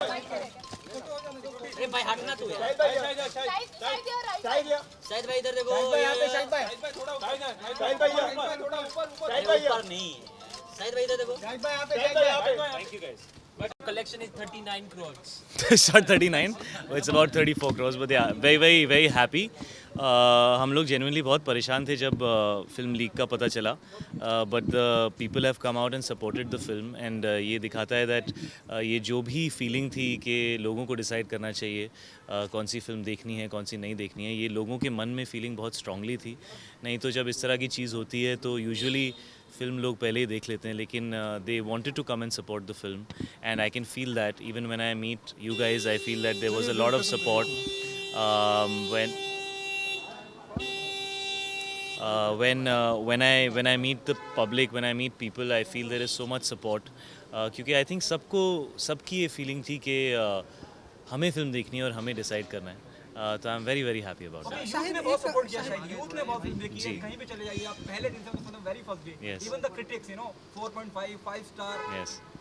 अरे भाई हटना तू यार। शाहिद भाई इधर देखो। शाहिद भाई ऊपर नहीं, शाहिद भाई इधर देखो। Thank you guys. But collection is 39 crores. It's not 39, it's about 34 crores, but yeah, very happy. हम लोग genuinely बहुत परेशान थे जब फिल्म लीक का पता चला, but the people have come out and supported the film and ये दिखाता है that ये जो भी feeling थी कि लोगों को decide करना चाहिए कौन सी फिल्म देखनी है कौन सी नहीं देखनी है, ये लोगों के मन में feeling बहुत strongly थी. नहीं तो जब इस तरह की चीज़ होती है तो usually फिल्म लोग पहले ही देख लेते हैं, लेकिन they wanted to come and support the film and I can feel that even when I meet you guys I feel that there was a lot of support when I meet the public, when I meet people, I feel there is so much support. क्योंकि I think सबकी ये feeling थी कि हमें film देखनी है और हमें डिसाइड करना है. तो आई am very happy about that. Youth ने बहुत सपोर्ट किया, शायद यूथ ने बहुत फिल्म देखी है. कहीं भी चले जाइए आप, पहले दिन से मतलब very first day, even the critics 4.5 5 star.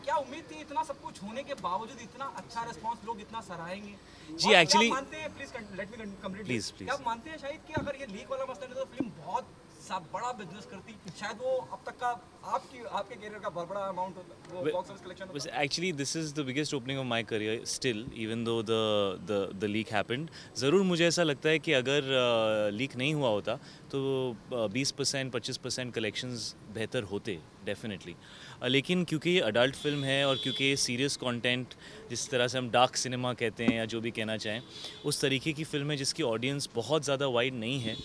क्या उम्मीद थी इतना सब कुछ होने के बावजूद इतना अच्छा रिस्पांस, लोग इतना सराहेंगे? जी एक्चुअली मानते हैं, please let me complete, please क्या आप मानते हैं शायद कि अगर ये लीक वाला मसला नहीं तो फिल्म बहुत सब बड़ा बिजनेस करती, शायद वो अब तक का आपके करियर का बहुत बड़ा अमाउंट होता, वो बॉक्स ऑफिस कलेक्शन होता? Actually, this is the biggest opening of my career still, even though the leak happened. ज़रूर मुझे ऐसा लगता है कि अगर लीक नहीं हुआ होता तो 20% 25% कलेक्शंस बेहतर होते डेफिनेटली. लेकिन क्योंकि ये अडल्ट फिल्म है और क्योंकि ये सीरियस कंटेंट, जिस तरह से हम डार्क सिनेमा कहते हैं या जो भी कहना चाहें, उस तरीके की फिल्म है जिसकी ऑडियंस बहुत ज़्यादा वाइड नहीं है,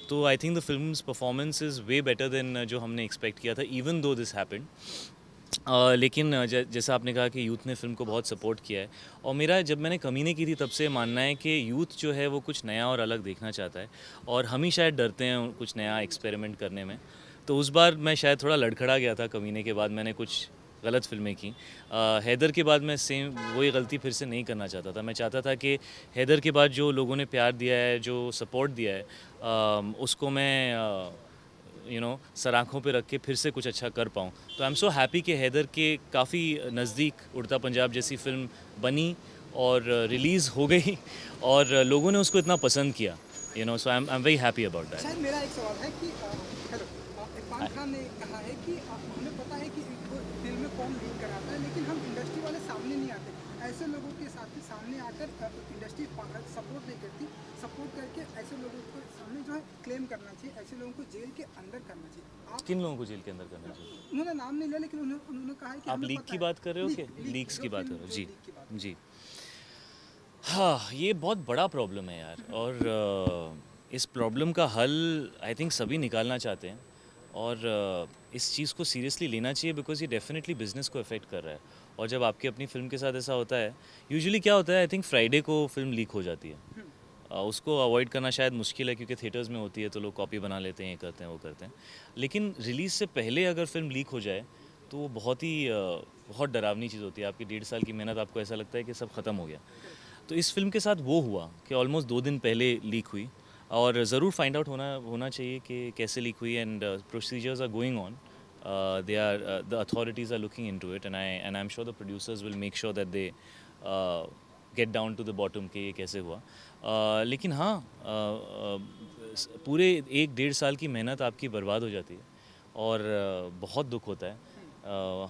तो I think the films performance is way better than जो हमने एक्सपेक्ट किया था, इवन दो दिस हैपेंड. लेकिन जैसा आपने कहा कि यूथ ने फिल्म को बहुत सपोर्ट किया है, और मेरा जब मैंने कमीने की थी तब से मानना है कि यूथ जो है वो कुछ नया और अलग देखना चाहता है, और हम ही शायद डरते हैं कुछ नया एक्सपेरिमेंट करने में. तो उस बार मैं शायद थोड़ा लड़खड़ा गया था. कमीने के बाद मैंने कुछ गलत फिल्में की. हैदर के बाद मैं सेम वही गलती फिर से नहीं करना चाहता था. मैं चाहता था कि हैदर के बाद जो लोगों ने प्यार दिया है, जो सपोर्ट दिया है, उसको मैं सराखों पे रख के फिर से कुछ अच्छा कर पाऊँ. तो आई एम सो हैप्पी कि हैदर के काफ़ी नज़दीक उड़ता पंजाब जैसी फ़िल्म बनी और रिलीज़ हो गई और लोगों ने उसको इतना पसंद किया. So I am very happy about that. शायद मेरा एक सवाल है कि हेलो, इरफान खान ने कहा है कि हमें पता है कि फिल्म में कौन लीक कराता है, लेकिन हम इंडस्ट्री वाले सामने नहीं आते. ऐसे लोगों के साथ ही सामने आकर इंडस्ट्री सपोर्ट नहीं करती. सपोर्ट करके ऐसे लोगों को सामने जो है क्लेम करना चाहिए, ऐसे लोगों को जेल के अंदर करना चाहिए. आप किन लोगों को जेल के अंदर करना चाहिए? उन्होंने नाम नहीं लिया, लेकिन उन्होंने कहा है कि आप लीक की बात कर रहे हो कि लीक्स की बात कर रहे हो? जी जी. हाँ, ये बहुत बड़ा प्रॉब्लम है यार, और इस प्रॉब्लम का हल आई थिंक सभी निकालना चाहते हैं, और इस चीज़ को सीरियसली लेना चाहिए बिकॉज ये डेफिनेटली बिजनेस को अफेक्ट कर रहा है. और जब आपकी अपनी फिल्म के साथ ऐसा होता है, यूजुअली क्या होता है, आई थिंक फ्राइडे को फिल्म लीक हो जाती है. उसको अवॉइड करना शायद मुश्किल है क्योंकि थिएटर्स में होती है तो लोग कॉपी बना लेते हैं, ये करते हैं वो करते हैं. लेकिन रिलीज़ से पहले अगर फिल्म लीक हो जाए तो वो बहुत डरावनी चीज़ होती है. आपकी 1.5 साल की मेहनत, आपको ऐसा लगता है कि सब ख़त्म हो गया. तो इस फिल्म के साथ वो हुआ कि ऑलमोस्ट 2 दिन पहले लीक हुई, और ज़रूर फाइंड आउट होना चाहिए कि कैसे लीक हुई. And procedures are going on. The authorities are looking into it, and I am sure the producers will make sure that they get down to the bottom कि ये कैसे हुआ. लेकिन हाँ, पूरे 1-1.5 साल की मेहनत आपकी बर्बाद हो जाती है, और बहुत दुख होता है.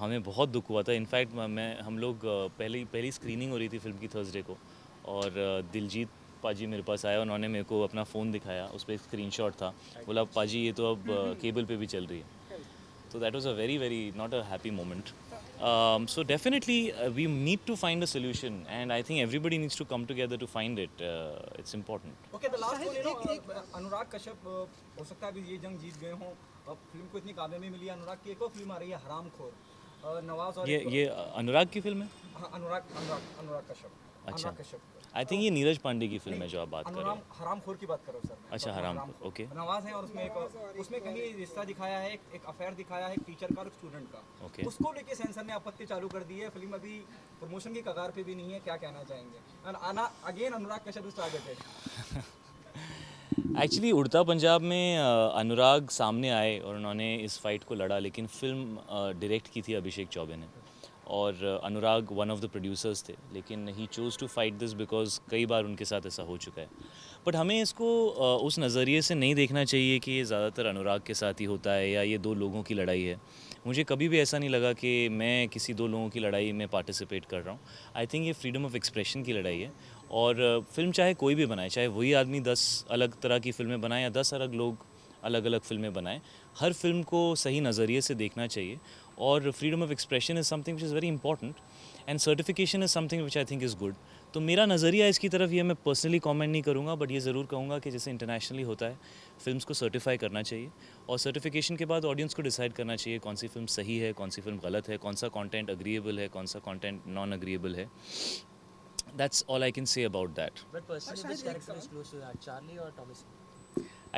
हमें बहुत दुख हुआ था. इनफैक्ट हम लोग पहली स्क्रीनिंग हो रही थी फिल्म की थर्सडे को, और दिलजीत पाजी मेरे पास आया. उन्होंने मेरे को अपना फ़ोन दिखाया, उस पर एक स्क्रीनशॉट था. बोला पाजी ये तो अब केबल पे भी चल रही है. तो that was a very not a happy moment. So definitely we need to find a solution, and I think everybody needs to come together to find it. It's important. Okay, the last one, Anurag Kashyap हो सकता है अभी ये जंग जीत गए हों. अब film को इतनी कामयाबी मिली. अनुराग की एक और फिल्म आ रही है हरामखोर, नवाज और ये अनुराग की फिल्म है? हाँ, अनुराग कश्यप. अच्छा, आई थिंक ये नीरज पांडे की फिल्म है जो आप बात कर रहे हैं. हरामखोर की बात कर रहा हूँ सर. अच्छा, हरामखोर. ओके. नवाज है, और उसमें कहीं रिश्ता दिखाया है, एक अफेयर दिखाया है एक टीचर का और एक स्टूडेंट का. ओके. उसको लेके सेंसर ने आपत्ति चालू कर दी है. फिल्म अभी प्रमोशन की कगार पे भी नहीं है. क्या कहना चाहेंगे? And again Anurag Kashyap is targeted. Actually उड़ता पंजाब में अनुराग सामने आए और उन्होंने इस फाइट को लड़ा, लेकिन फिल्म डायरेक्ट की थी अभिषेक चौबे ने, और Anurag one of the producers थे, लेकिन he choose to fight this because कई बार उनके साथ ऐसा हो चुका है. बट हमें इसको उस नज़रिए से नहीं देखना चाहिए कि ये ज़्यादातर अनुराग के साथ ही होता है या ये दो लोगों की लड़ाई है. मुझे कभी भी ऐसा नहीं लगा कि मैं किसी दो लोगों की लड़ाई में पार्टिसिपेट कर रहा हूँ. आई थिंक ये फ्रीडम ऑफ एक्सप्रेशन की लड़ाई है. और फिल्म चाहे कोई भी बनाए, चाहे वही आदमी 10 अलग तरह की फ़िल्में बनाए या 10 अलग लोग अलग अलग फ़िल्में बनाएं, हर फिल्म को सही नज़रिए से देखना चाहिए. और freedom of expression is something which is very important and certification is something which I think is good. तो मेरा नज़रिया इसकी तरफ ये मैं पर्सनली कमेंट नहीं करूँगा, बट ये ज़रूर कहूँगा कि जैसे इंटरनेशनली होता है, फिल्म्स को सर्टिफाई करना चाहिए और सर्टिफिकेशन के बाद ऑडियंस को डिसाइड करना चाहिए कौन सी फिल्म सही है, कौन सी फिल्म गलत है, कौन सा कंटेंट अग्रीएबल है, कौन सा कंटेंट नॉन अग्रीएबल है. That's all I can say about that. But personally, which character is close to your heart, Charlie or Thomas?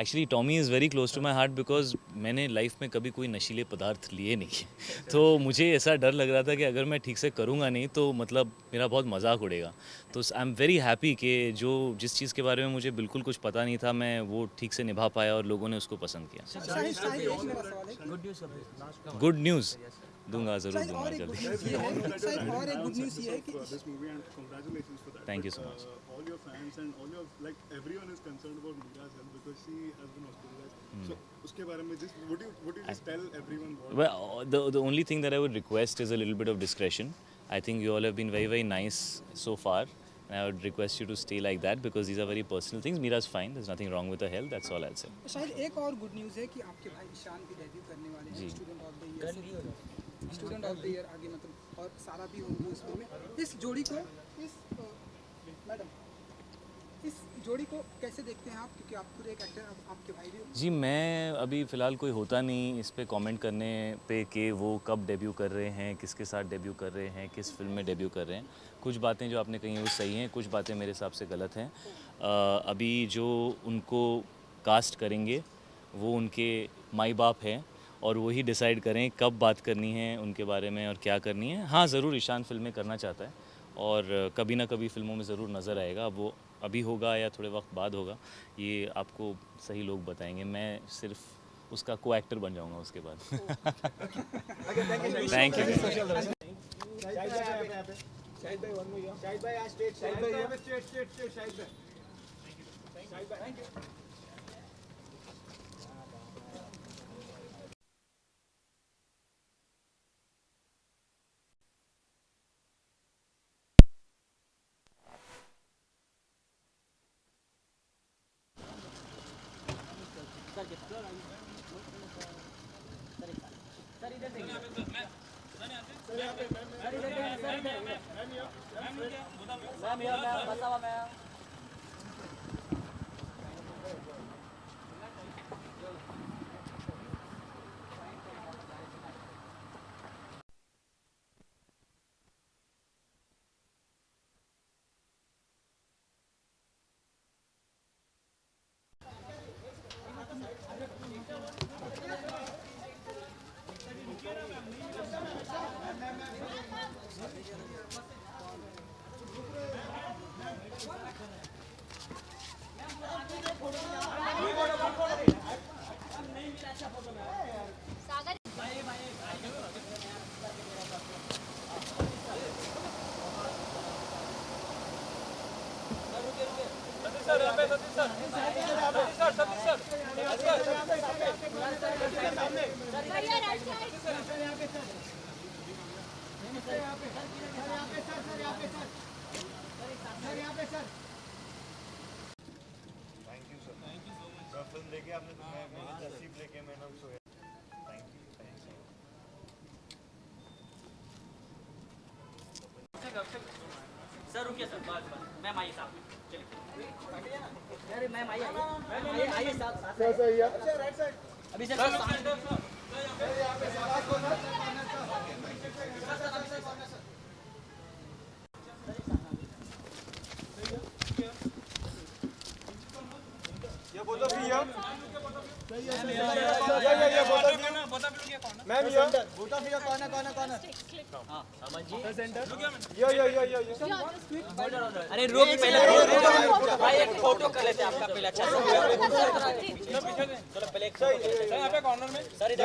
Actually, Tommy is very close to my heart because मैंने life में कभी कोई नशीले पदार्थ लिए नहीं. तो मुझे ऐसा डर लग रहा था कि अगर मैं ठीक से करूँगा नहीं तो मतलब मेरा बहुत मजाक उड़ेगा. तो आई एम वेरी हैप्पी कि जिस चीज़ के बारे में मुझे बिल्कुल कुछ पता नहीं था, मैं वो ठीक से निभा पाया और लोगों ने उसको पसंद किया. Good news, Kabir. Last good news दूंगा, ज़रूर दूंगा जल्दी. और एक गुड न्यूज़ ये है कि this movie and congratulations for that. Thank you so much. All your fans and all your like everyone is concerned about Meera's health because she has been hospitalized. So उसके बारे में just would you just tell everyone what? Well, the only thing that I would request is a little bit of discretion. I think you all have been very nice so far. And I would request you to stay like that because these are very personal things. Meera's fine. There's nothing wrong with her health. That's all I'll say. शायद एक और good news है कि आपके भाई ईशान भी debut करने वाले हैं student of the year. Student of the year आगे मतलब और सारा भी होंगे उस फिल्म में. इस जोड़ी को इस जोड़ी को कैसे देखते हैं आप, क्योंकि आप खुद एक एक्टर, आपके भाई भी हो. जी, मैं अभी फ़िलहाल कोई होता नहीं इस पे कमेंट करने पे कि वो कब डेब्यू कर रहे हैं, किसके साथ डेब्यू कर रहे हैं, किस फिल्म में डेब्यू कर रहे हैं. कुछ बातें जो आपने कही हैं वो सही हैं, कुछ बातें मेरे हिसाब से गलत हैं. अभी जो उनको कास्ट करेंगे वो उनके माई बाप हैं और वही डिसाइड करें कब बात करनी है उनके बारे में और क्या करनी है. हाँ, ज़रूर ईशान फिल्में करना चाहता है और कभी ना कभी फिल्मों में ज़रूर नज़र आएगा. अब वो अभी होगा या थोड़े वक्त बाद होगा, ये आपको सही लोग बताएंगे. मैं सिर्फ उसका को एक्टर बन जाऊंगा उसके बाद. Thank you. शाहिद भाई, one more here. शाहिद भाई, आज स्टेज. शाहिद भाई, शाहिद भाई. Thank you. फिल्म देखे आपने तो मैं मेरी नसीब लेके मैंने उसको. Thank you. सर रुकिए सर, बस मैम आइए साहब. चलिए. अरे मैम आइए, आइए साहब. Sir right side. अभी सर ये बोलो फिर ये. मैम अरे रुक पहले भाई एक फोटो कर लेते हैं आपका पहले अच्छा से चलो पहले एक फोटो यहाँ पे कॉर्नर में सर इधर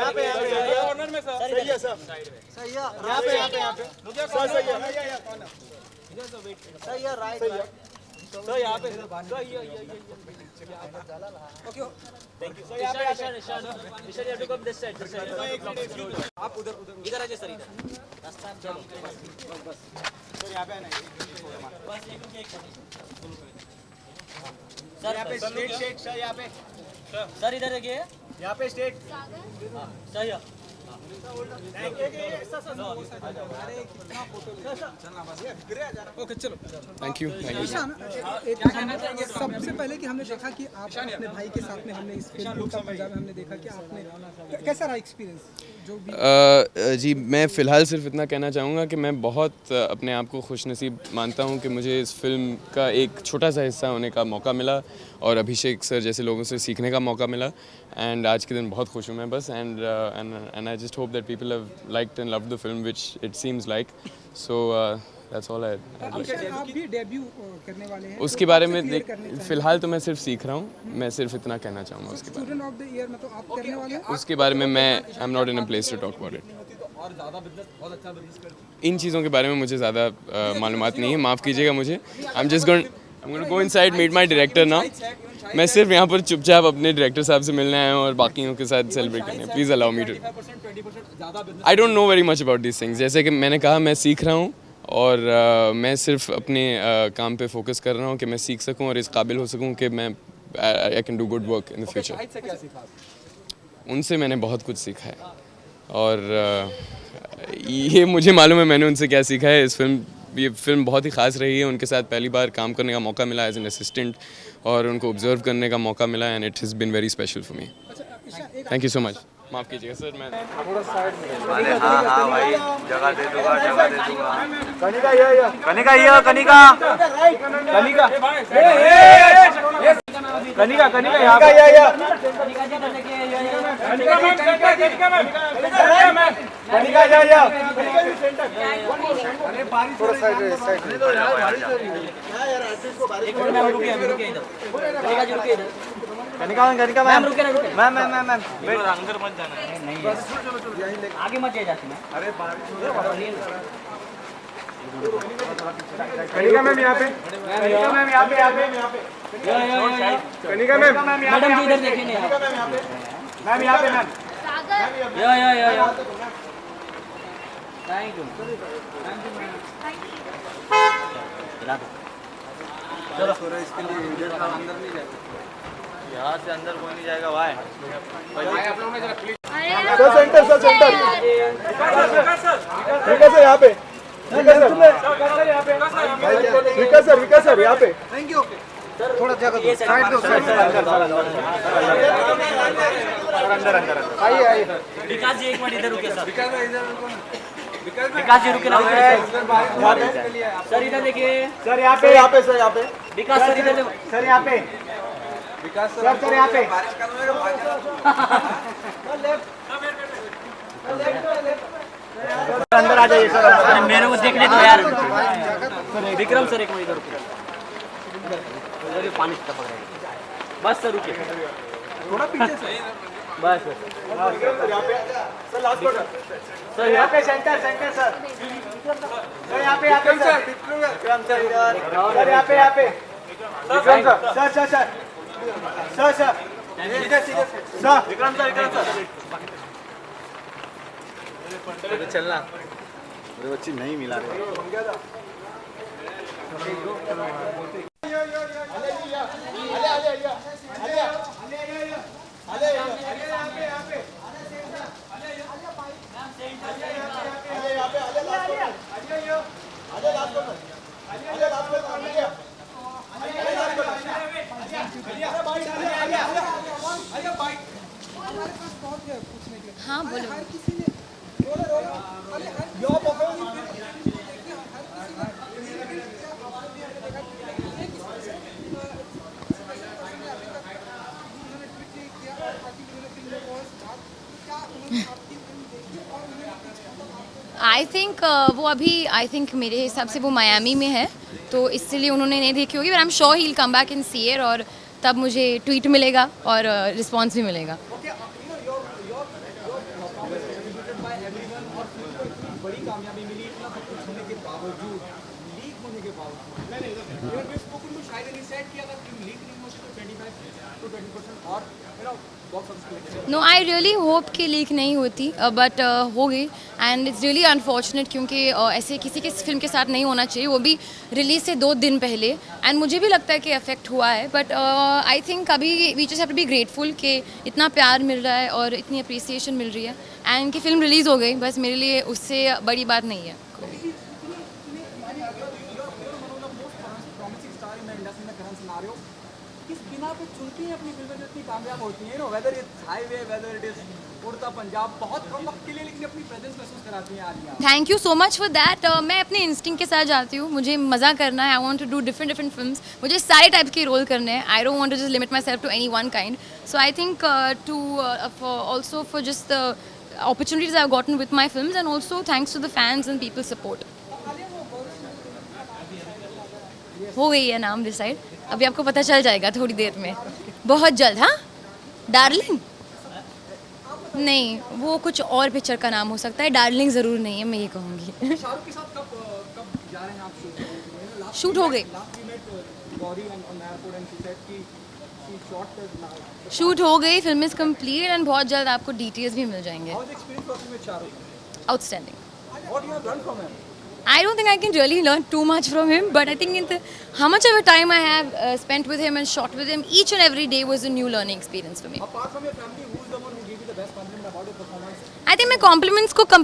कॉर्नर में सर सही है सर सही है यहाँ पे सर सही है सही है राइट सर यहाँ पे सर ये ओके थैंक यू सर यहाँ पे Ishaan you have to come this side आप उधर इधर आइए सर इधर रास्ता चलो बस सर यहाँ पे आना बस एक सर यहाँ पे स्ट्रेट सर यहाँ पे सर इधर देखिए यहाँ पे स्ट्रेट सही है थैंक यू सबसे पहले कि हमने देखा कि आप अपने भाई के साथ में हमने इस फिल्म का पंजाब में हमने देखा कि आपने कैसा रहा एक्सपीरियंस जो भी जी मैं फ़िलहाल सिर्फ इतना कहना चाहूँगा कि मैं बहुत अपने आप को खुशनसीब मानता हूँ कि मुझे इस फिल्म का एक छोटा सा हिस्सा होने का मौका मिला और अभिषेक सर जैसे लोगों से सीखने का मौका मिला एंड आज के दिन बहुत खुश हूँ मैं बस and I just hope that people have liked and loved the film which it seems like so that's all I आप भी डेब्यू करने वाले हैं उसके बारे में फ़िलहाल तो मैं सिर्फ सीख रहा हूँ मैं सिर्फ इतना कहना चाहूँगा उसके बारे स्टूडेंट ऑफ द ईयर में तो आप करने वाले हैं में उसके बारे में मैं I am not in a place to talk about it इन चीज़ों के बारे में मुझे ज़्यादा मालूमात नहीं है माफ़ कीजिएगा मुझे I am just going go inside meet my director now मैं सिर्फ यहाँ पर चुपचाप अपने डायरेक्टर साहब से मिलने आया हूँ और बाकियों के साथ सेलिब्रेट करने please allow me to I don't know very much about this things जैसे कि मैंने कहा मैं सीख रहा हूँ और मैं सिर्फ अपने काम पे फोकस कर रहा हूँ कि मैं सीख सकूँ और इस काबिल हो सकूँ कि मैं I can do good work in the future उनसे मैंने बहुत कुछ सीखा है और ये मुझे मालूम है मैंने उनसे क्या सीखा है ये फिल्म बहुत ही ख़ास रही है उनके साथ पहली बार काम करने का मौका मिला एज एन असिस्टेंट और उनको ऑब्जर्व करने का मौका मिला and it has been very special for me thank you so much माफ़ कीजिएगा सर मैं हाँ भाई जगह दे दूंगा कनिका ये कनिका यहाँ पे कनिका मैम मैम अंदर मत जाना नहीं आगे मत जाती मैम अरे कनिका मैम यहाँ पे कनिका मैम यहाँ पे कनिका मैम मैडम जी इधर देखिए मैम यहाँ पे मैम या थैंक यू चलो इसके लिए अंदर नहीं जाते यहाँ से अंदर कोई नहीं जाएगा भाई आप लोग सेंटर सर यहाँ पे विकास सर यहाँ पे थैंक यू थोड़ा जगह साइड दो अंदर आइए विकास जी एक मिनट इधर रुके सर विकास जी रुके ना सर इधर देखिए सर यहाँ पे विकास सर इधर सर यहाँ पे विकास सर यहाँ पे अंदर आ जाइए सर अरे मेरे को देखने दो यार विक्रम सर एक मिनट इधर रुकिए पानी टपक रहा है बस सर रुकिए थोड़ा पीछे से बस सर यहाँ पे सेंटर सर यहाँ पे सर विक्रम सर यहाँ पे विक्रम सर विक्रम सर चलना मेरे बच्ची नहीं मिला रहे हाँ बोलो आई थिंक वो अभी आई थिंक मेरे हिसाब से वो मायामी में है, तो इसलिए उन्होंने नहीं देखी होगी, but I am sure he will come back in see it, और तब मुझे ट्वीट मिलेगा और रिस्पॉन्स भी मिलेगा। बड़ी कामयाबी मिली इतना सब कुछ होने के बावजूद, लीक होने के बावजूद शायद नहीं सेट किया था कि लीक नहीं होती तो 25 to 20% और box office. No, I really hope कि लीक नहीं होती, बट हो गई, एंड इट्स रियली अनफॉर्चुनेट, क्योंकि ऐसे किसी के फिल्म के साथ नहीं होना चाहिए, वो भी रिलीज से 2 दिन पहले, एंड मुझे भी लगता है कि अफेक्ट हुआ है, बट आई थिंक अभी we just have to be grateful कि इतना प्यार मिल रहा है और इतनी अप्रिसिएशन मिल रही है, एंड कि फिल्म रिलीज़ हो गई, बस मेरे लिए उससे बड़ी बात नहीं है। किस बिना पे चुनती हैं अपनी फिल्में जो इतनी कामयाब होती हैं, whether it's highway, whether it is उड़ता पंजाब, बहुत कम वक्त के लिए लेकिन अपनी प्रेजेंस महसूस कराती हैं आज। Thank you so much for that. मैं अपने इंस्टिंक्ट के साथ जाती हूँ, मुझे मज़ा करना है, I want to do different films, मुझे सारे टाइप के रोल करने हैं, I don't want to just limit myself to any one kind, so I think to also for just the opportunities I've gotten with my films, and also thanks to the fans and people's support. हो गई है नाम decide, अभी आपको पता चल जाएगा थोड़ी देर में, बहुत जल्द। हाँ, डार्लिंग नहीं, वो कुछ और पिक्चर का नाम हो सकता है, डार्लिंग ज़रूर नहीं है, मैं ये कहूँगी। शाहरुख के साथ कब जा रहे हैं आप शूट हो गई, शूट हो गई, फिल्म इज़ कम्प्लीट, एंड बहुत जल्द आपको डिटेल्स भी मिल जाएंगे। Outstanding. I don't think I can really learn too much from him, but I think how much of a time I have spent with him and shot with him, each and every day was a new learning experience for me. Apart from your family, who is the one who gave you the best compliment about your performance? I think my compliments को compare